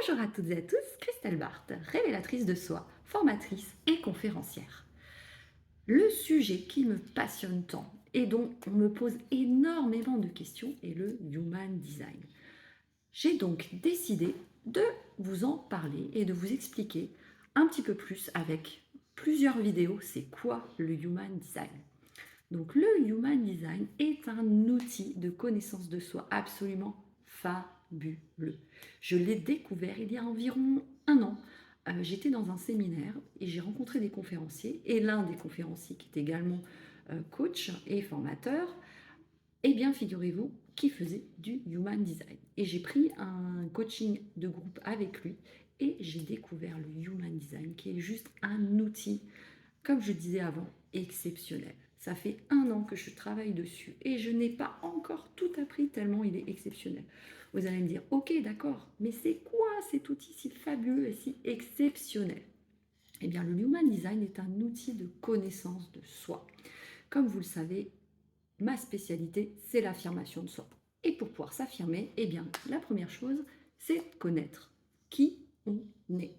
Bonjour à toutes et à tous, Christelle Barthes, révélatrice de soi, formatrice et conférencière. Le sujet qui me passionne tant et dont on me pose énormément de questions est le Human Design. J'ai donc décidé de vous en parler et de vous expliquer un petit peu plus avec plusieurs vidéos c'est quoi le Human Design. Donc le Human Design est un outil de connaissance de soi absolument fabuleux. Je l'ai découvert il y a environ un an. J'étais dans un séminaire et j'ai rencontré des conférenciers et l'un des conférenciers qui est également coach et formateur, eh bien figurez-vous qui faisait du Human Design. Et j'ai pris un coaching de groupe avec lui et j'ai découvert le Human Design qui est juste un outil, comme je disais avant, exceptionnel. Ça fait un an que je travaille dessus et je n'ai pas encore tout appris tellement il est exceptionnel. Vous allez me dire, ok d'accord, mais c'est quoi cet outil si fabuleux et si exceptionnel? Eh bien le Human Design est un outil de connaissance de soi. Comme vous le savez, ma spécialité c'est l'affirmation de soi. Et pour pouvoir s'affirmer, eh bien la première chose c'est de connaître qui on est.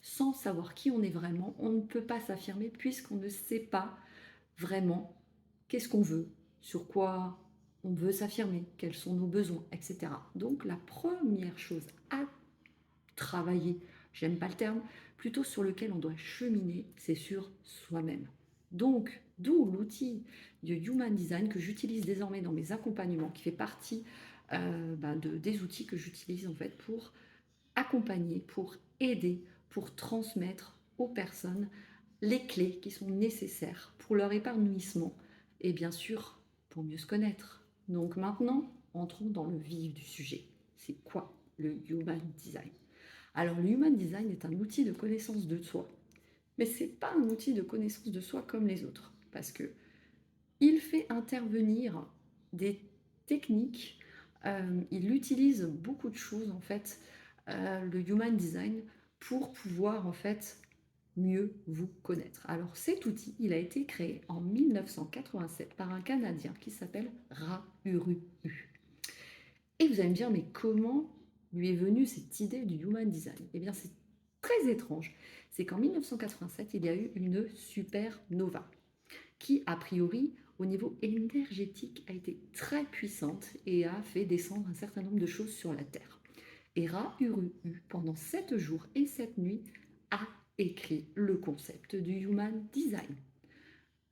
Sans savoir qui on est vraiment, on ne peut pas s'affirmer puisqu'on ne sait pas vraiment qu'est-ce qu'on veut, sur quoi on veut s'affirmer, quels sont nos besoins, etc. Donc la première chose à travailler, j'aime pas le terme, plutôt sur lequel on doit cheminer, c'est sur soi-même. Donc, d'où l'outil de Human Design que j'utilise désormais dans mes accompagnements, qui fait partie des outils que j'utilise en fait pour accompagner, pour aider, pour transmettre aux personnes les clés qui sont nécessaires pour leur épanouissement et bien sûr pour mieux se connaître. Donc maintenant, entrons dans le vif du sujet. C'est quoi le Human Design? Alors le Human Design est un outil de connaissance de soi, mais ce n'est pas un outil de connaissance de soi comme les autres, parce que il fait intervenir des techniques, il utilise beaucoup de choses en fait, le Human Design pour pouvoir en fait mieux vous connaître. Alors cet outil, il a été créé en 1987 par un Canadien qui s'appelle Ra Uru. Et vous allez me dire, mais comment lui est venue cette idée du Human Design? Eh bien c'est très étrange. C'est qu'en 1987, il y a eu une supernova qui, a priori, au niveau énergétique, a été très puissante et a fait descendre un certain nombre de choses sur la Terre. Et Ra Uru, pendant 7 jours et 7 nuits, a écrit le concept du Human Design.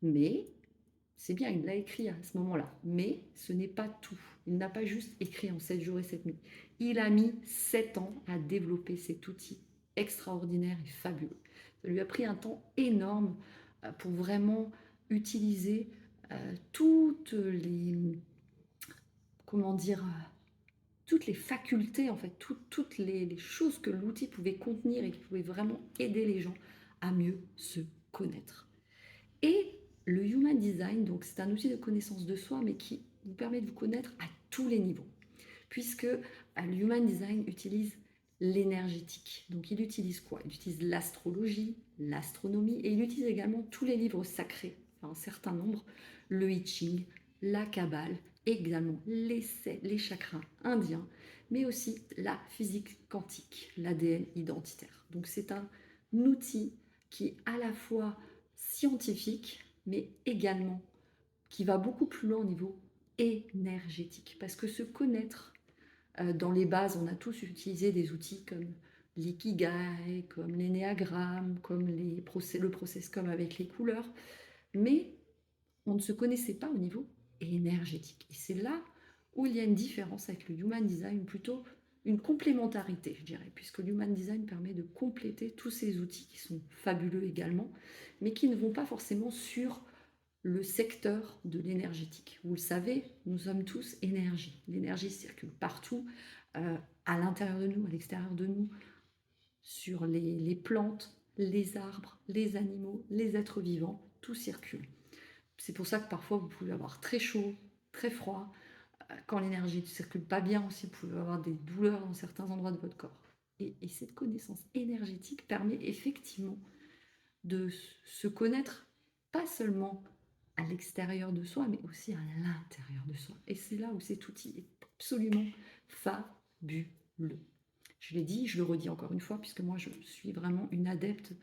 Mais, c'est bien, il l'a écrit à ce moment-là, mais ce n'est pas tout. Il n'a pas juste écrit en 7 jours et 7 nuits. Il a mis 7 ans à développer cet outil extraordinaire et fabuleux. Ça lui a pris un temps énorme pour vraiment utiliser toutes les, comment dire, toutes les facultés, en fait, toutes les choses que l'outil pouvait contenir et qui pouvaient vraiment aider les gens à mieux se connaître. Et le Human Design, donc c'est un outil de connaissance de soi, mais qui vous permet de vous connaître à tous les niveaux, puisque le Human Design utilise l'énergétique. Donc il utilise quoi? Il utilise l'astrologie, l'astronomie, et il utilise également tous les livres sacrés, enfin, un certain nombre, le I Ching, la Kabbale, également les chakras indiens, mais aussi la physique quantique, l'ADN identitaire. Donc c'est un outil qui est à la fois scientifique, mais également qui va beaucoup plus loin au niveau énergétique. Parce que se connaître, dans les bases, on a tous utilisé des outils comme l'ikigai, comme l'énéagramme, comme le process comme avec les couleurs, mais on ne se connaissait pas au niveau énergétique. Et c'est là où il y a une différence avec le Human Design, plutôt une complémentarité, je dirais, puisque le Human Design permet de compléter tous ces outils qui sont fabuleux également, mais qui ne vont pas forcément sur le secteur de l'énergétique. Vous le savez, nous sommes tous énergie. L'énergie circule partout, à l'intérieur de nous, à l'extérieur de nous, sur les plantes, les arbres, les animaux, les êtres vivants, tout circule. C'est pour ça que parfois vous pouvez avoir très chaud, très froid. Quand l'énergie ne circule pas bien aussi, vous pouvez avoir des douleurs dans certains endroits de votre corps. Et cette connaissance énergétique permet effectivement de se connaître, pas seulement à l'extérieur de soi, mais aussi à l'intérieur de soi. Et c'est là où cet outil est absolument fabuleux. Je l'ai dit, je le redis encore une fois, puisque moi je suis vraiment une adepte.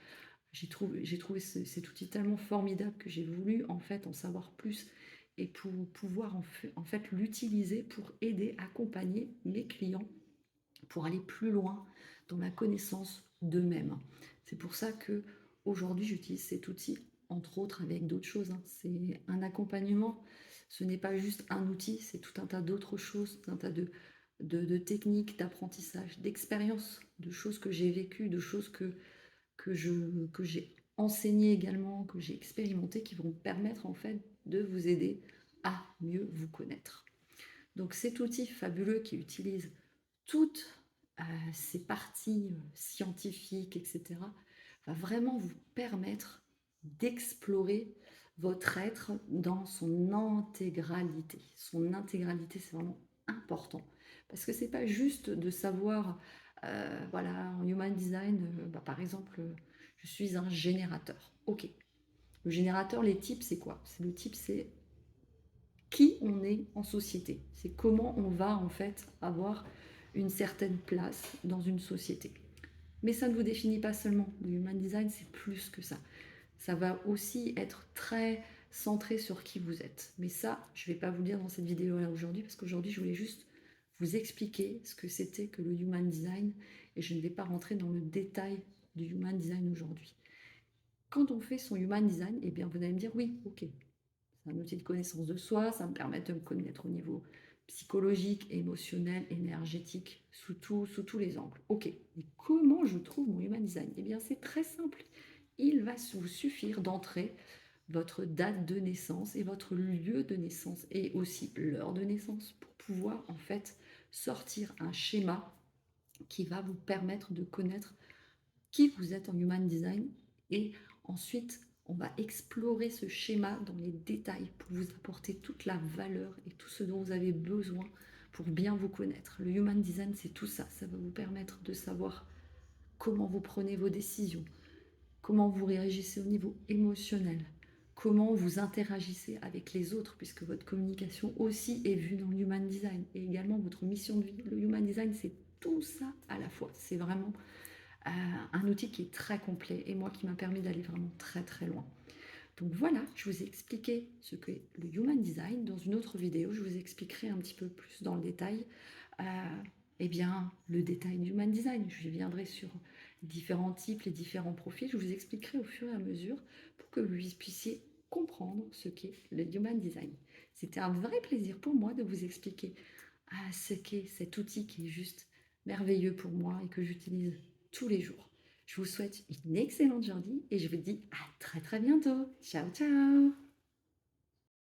J'ai trouvé cet outil tellement formidable que j'ai voulu en fait en savoir plus et pour pouvoir en fait l'utiliser pour aider, accompagner mes clients pour aller plus loin dans la connaissance d'eux-mêmes. C'est pour ça que aujourd'hui j'utilise cet outil, entre autres avec d'autres choses, hein. C'est un accompagnement, ce n'est pas juste un outil, c'est tout un tas d'autres choses, tout un tas de techniques, d'apprentissage, d'expériences, de choses que j'ai vécues, de choses que j'ai enseignées également, que j'ai expérimentées, qui vont me permettre en fait de vous aider à mieux vous connaître. Donc cet outil fabuleux qui utilise toutes ces parties scientifiques, etc., va vraiment vous permettre d'explorer votre être dans son intégralité. Son intégralité, c'est vraiment important. Parce que c'est pas juste de savoir, voilà, en human design, par exemple, je suis un générateur. Ok. Le générateur, les types, c'est quoi? Le type, c'est qui on est en société. C'est comment on va en fait avoir une certaine place dans une société. Mais ça ne vous définit pas seulement. Le human design, c'est plus que ça. Ça va aussi être très centré sur qui vous êtes. Mais ça, je ne vais pas vous le dire dans cette vidéo-là aujourd'hui, parce qu'aujourd'hui, je voulais juste vous expliquer ce que c'était que le human design, et je ne vais pas rentrer dans le détail du human design aujourd'hui. Quand on fait son human design, eh bien, vous allez me dire, oui, ok, c'est un outil de connaissance de soi, ça me permet de me connaître au niveau psychologique, émotionnel, énergétique, sous tous les angles. Ok, mais comment je trouve mon human design? Eh bien, c'est très simple. Il va vous suffire d'entrer votre date de naissance et votre lieu de naissance et aussi l'heure de naissance pour pouvoir en fait sortir un schéma qui va vous permettre de connaître qui vous êtes en human design et ensuite on va explorer ce schéma dans les détails pour vous apporter toute la valeur et tout ce dont vous avez besoin pour bien vous connaître. Le human design, c'est tout ça. Ça va vous permettre de savoir comment vous prenez vos décisions, comment vous réagissez au niveau émotionnel, comment vous interagissez avec les autres, puisque votre communication aussi est vue dans le human design, et également votre mission de vie. Le human design, c'est tout ça à la fois. C'est vraiment un outil qui est très complet et moi qui m'a permis d'aller vraiment très très loin. Donc voilà, je vous ai expliqué ce qu'est le human design. Dans une autre vidéo, je vous expliquerai un petit peu plus dans le détail eh bien, le détail du human design. Je viendrai sur les différents types, les différents profils. Je vous expliquerai au fur et à mesure pour que vous puissiez comprendre ce qu'est le human design. C'était un vrai plaisir pour moi de vous expliquer ce qu'est cet outil qui est juste merveilleux pour moi et que j'utilise tous les jours. Je vous souhaite une excellente journée et je vous dis à très très bientôt. Ciao ciao.